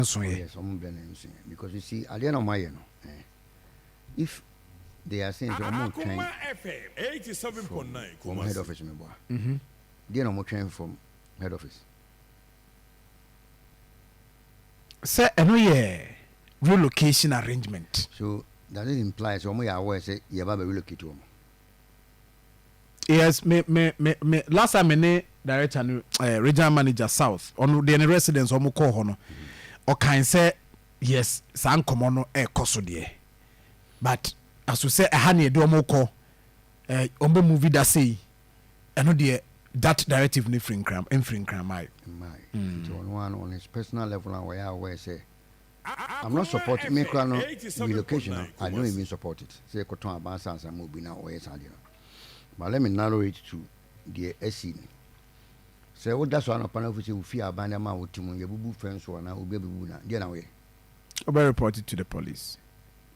So yes, because you see, at the end of my if they are saying Akoma FM 87.9 from head office, they are not train from head office. Say, relocation arrangement. So that it implies we are aware say you have to relocate to. Yes, me last time me director regional manager south on the residents omo call hono or can say yes san komo no e koso de but as we say ha na do omo call omo movie that say eno de that directive ni free cram my so on his personal level and where aware say I'm not supporting me relocation. I don't even support it. Say koton abansa and move now or yes. But let me narrow it to the SC. So what that's one upon officer who fear abandonment with Timon, your boo friends or now will be buna. Dear away. I'll be reported to the police.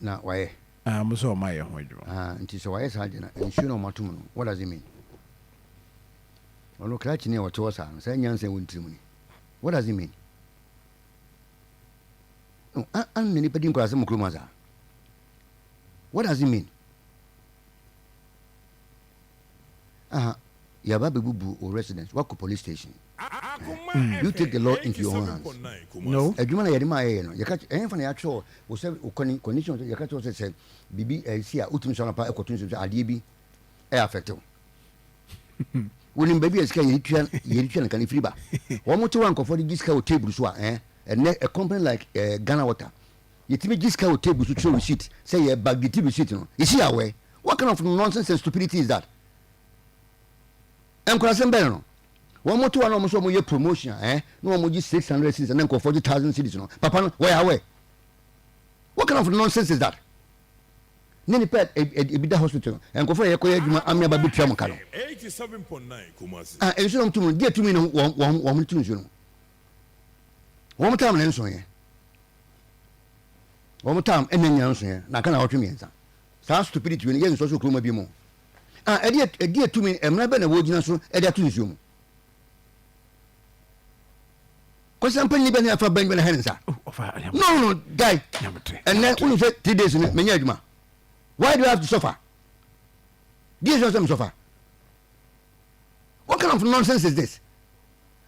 Now why? I'm so my and so I said, and sure no matuno. What does it mean? Look like near what was saying, Yancy won't Timony. What does it mean? No, I'm many petting class Mukrumaza. What does it mean? Yababe Bubu or residence, walk to police station. You take the law into your own hands. No, a human Yadima, you catch any actual was conditions you catch also said, BB, see a Utum Sonapa, a cotton, a DB, air factor. William Baby is can can free back. One more to one for the discount table, and a company like Ghana Water. You take discount table to show receipt, say a bag the TV receipt. You see our way. What kind of nonsense and stupidity is that? I'm crossing Bello. One more to one almost your promotion, no more 600 cities and then 40,000 cities. Papa, where are we? What kind of nonsense is that? Nini pet a bit hospital and go for a coy, I'm never be Tramacano. 87.9 Kumasi. And so to get to me one tunes. One more time, and so here. One more time, and then you here. Now can I to me answer? Sounds stupidity when you social club be more. A dear to me, I'm not been a word in so a to zoom. Because I'm penny benefit for Benjamin Hennes. No, guy. And then when you say 3 days in Menyajma, why do you have to suffer? This is some suffer. What kind of nonsense is this?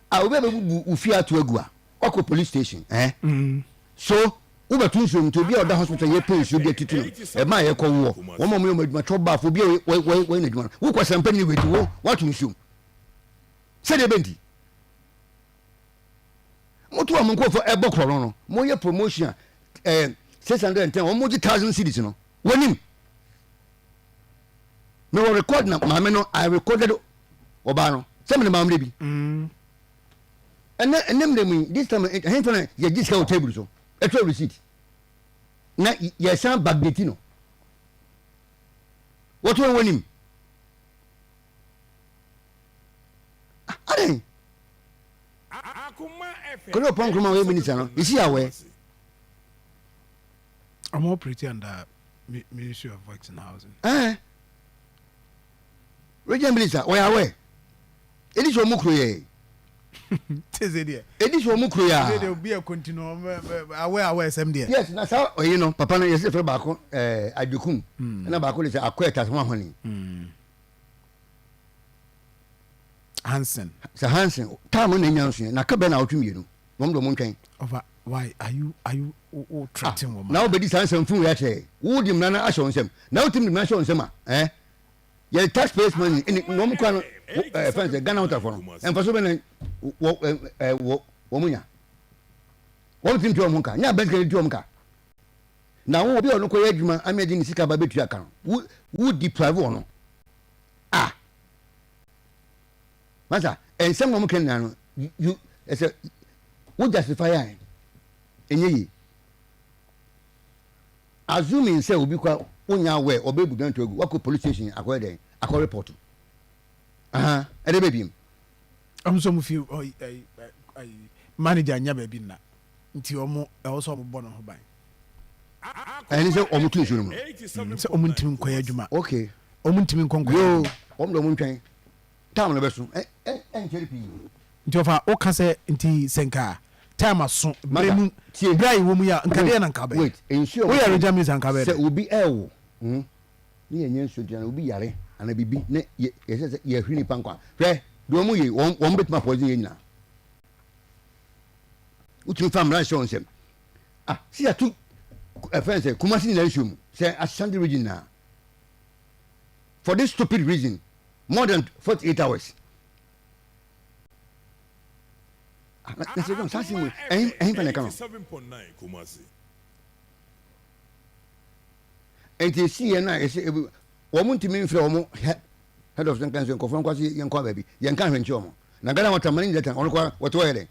I will be fear to a gua or police station, So, Uber to be at the hospital, you pay should get to a my echo war. One moment with my trouble for be when who was some penny with you, what you assume? Say the bendy. What to a for a book or more promotion 610 or more 1,000 cities. When him no record now, my I recorded Obano. Some of them maybe. And then they mean this time, you discount table so. A trade receipt. Now, yes, I'm Bagdetino. What will win him? Are could you punk my minister? Is he away? I'm more pretty under Ministry of Works and Housing. Regional Minister, where are we? It is your Mukruye. It is your Mukruya. There will be a continuum where some dear. Yes, that's how you know, Papa is a Baco, I do come. And a Baco is a quite as one honey. Hansen. Sir Hansen, Tamon and Yancy, and I come out to you. One the mountain. Why are you treating woman? Now, but this Hansen fool at a wood him nana ash on him. Now, Tim Nash on Sema, Your taxpayers' money in no kind of fancy gun out of him. And for so many woman. One thing to a monka, now best get to a monka. Now, will be on the edge, I made in the Sika Baby account. Would deprive one. Master, and some woman can you as a would justify it. And ye assuming say will be quite way or baby going to walk police station according I call report. And the baby. I'm some of you I manager never been that until also born on by. And it's almost room. It's Omuntim Quayajuma. Okay. Omuntim Congo, the moon town of the and Jerry. Jofa Okase inti Senka. time aso bremu brai wo mu ya nkade na nkabe wait ensure we are regional minister nkabe se obi ewo ni yenye nso dia obi yare ana bibi ne ye se ye hwini pankwa hwe do mu ye won betima poison ye nyina utumi famra show nsem see atu friends Kumasi na issue say Ashanti region na for this stupid reason more than 48 hours na se don sasi mu en pana kan 7.9 Kumasi enti see na ese wo mu ntimi mfre wo mu head of council ko fon kwasi yen kwa ba bi yen kan hwenchi wo mo na gana watamani data on kwa wato hele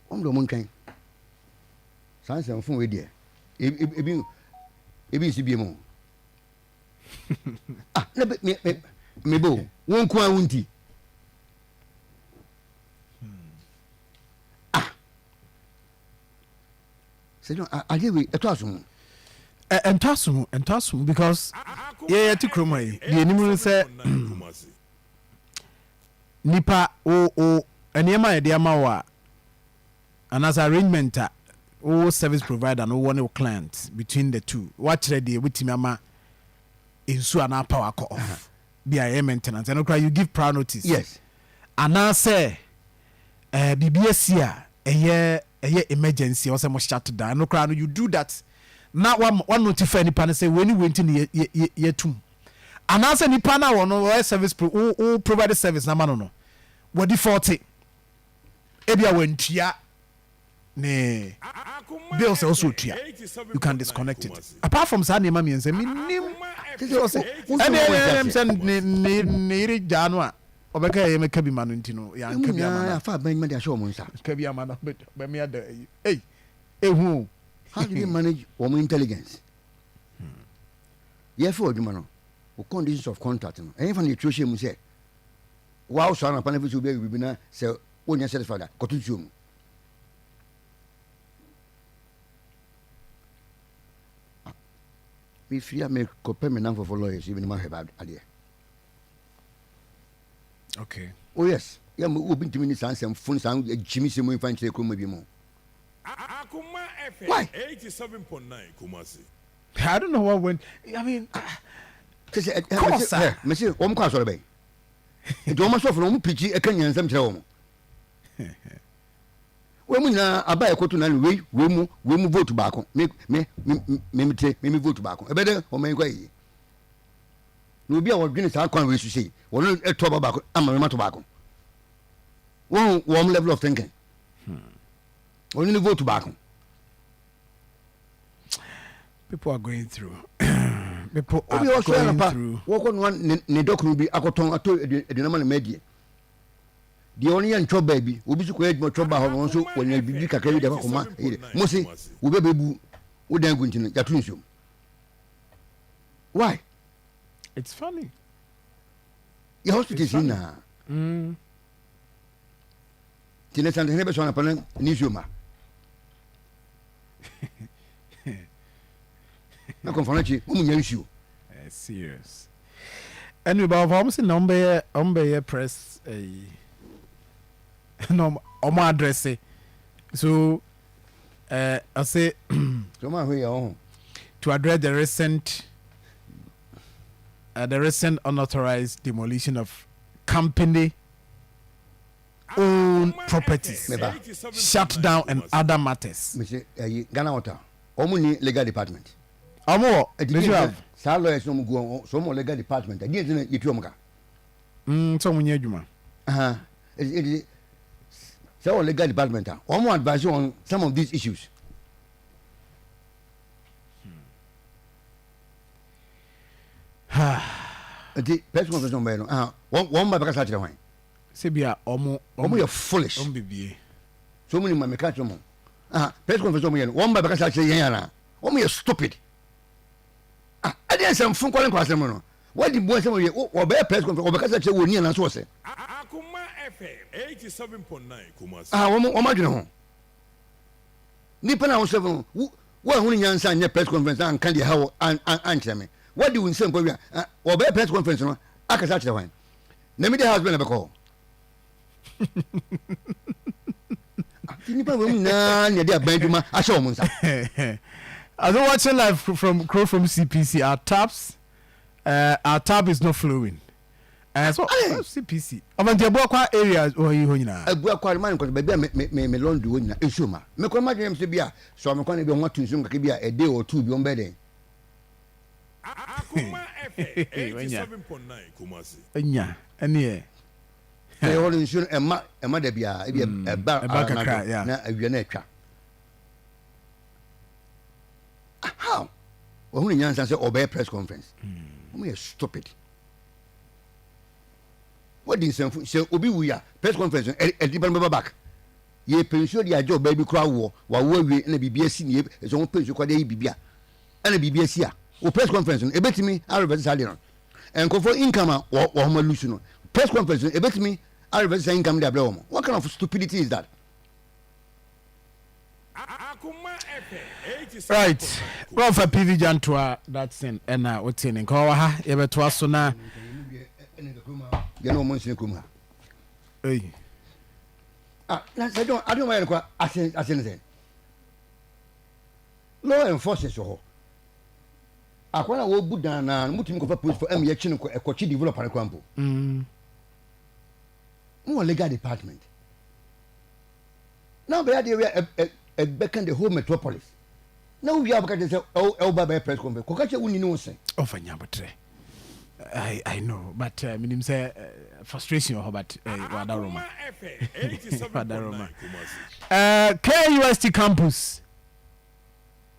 omdo mun kan sanse fun we die ebi si bi mo na me bo won kwa wunti se don ajewe eto asum entasum because yeah ti kroma yi the animal say nipa o enema ye de ama wa and as arrangement service provider no one client between the two what ready with ama insu ana power off be a maintenance and you give prior notice yes and now say BBS here emergency or some shut down no cry you do that now one notify any pan say when you went in ye tum and now say ni pan no service provide service na man no what default ebia wentua ne bills also tua you can disconnect it apart from sa name me say minim ne iri janu a obeka ye meka bi manu ntino ya nka bi amana fa ban me da show mo nsa ka bi amana be me ada ehu how do you manage woman intelligence yeah for you man o conditions of contact no any fan the trust mu say wow so na pan fi so be bi na say onya satisfied ko tutu mu me free me ko permanent for lawyers even ma have ade okay oh yes yeah me obi ntimi ni sansem fun san jimi se mu infan kire kroma bi mu Akoma FM 87.9 Kumasi I don't know what went I mean me say o mo kwa so be do mo so fun o mo pichi e kan yansam kire wo mo we mu na aba ekoto na we mu vote back me vote back e be de o men kwa yi no bi a wo dwene sa kwan we su sei wo no eto ba back ama me mato back one level of thinking only vote back people are going through people are going through wo ko no ne dokunu bi akoton ato edinama na medie the only and chop baby obi su ko edmo chop ba ho so wonya bibi kakari de ko ma mo se wo bebebu wo dan guntinu ya tunso why it's funny your hospital is na tine sante ne be so na pan ni juma na konfanachi mo nya issue serious anyway but almost number press no omo address so I say so ma ho ya to address the recent unauthorized demolition of company owned properties shut down and other matters me say Ghana Water omo ni legal department omo did you have sa lawyers no go so mo legal department again na yetu omo ka so mo nya adwuma it so legal department omo advise on some of these issues the press conference on no one by because actually why say bia omo you foolish omo bibie so many my catch omo press conference on one by because actually yan omo you stupid I didn't say phone calling kwasem no what the boy say we be press conference o because actually woni na so say Akoma FM 87.9 Kumasi omo adwene ho nipa na wo seven wo hu nyansa nya press conference an kan de ha an kyereme what do we say kwa o be press conference no akasa kyerɛ wan na me de house be na be call nipa wo na ne de aban dwuma ahyɛ wɔn nsa. As I'm watching live from CPC, our tap is not flowing. So CPC. I'm the Abuakwa areas or you know. Abuakwa man because baby me London do na esuma. Me ko ma dream se bia so me ko na bi won to nsum kakibia a day or two bi on bed. Akoma FM 87.9 Kumasi. Enya, ene e all nsum ema da bia e ba na awie na atwa. How? Ohun nyansa say obey press conference. We are stupid. What did say obi wuya press conference e di ban back. Ye pension dia job baby kra wo wa wi na bibia si ne so won pension kwa dey bibia. Na bibia si a o press conference e betimi a reverse salary no. Enko for income wo homa lusu no. Press conference e betimi a reverse income dey able wo. What kind of stupidity is that? Right. Well, for PV Jantuah, Dadson, and what's in Kowaha, ever to us so now. You know, Monsignor Kuma. Hey. I don't want to ask anything. Law enforcement, so. I want to go down and put him for action a coach developer. More legal department. Now, they are beckon the whole metropolis. Now we have got this by press conference. Kokache wuni no say. Oh, Fanyabatre. I know, but minim say frustration or but Wadaroma. KUST campus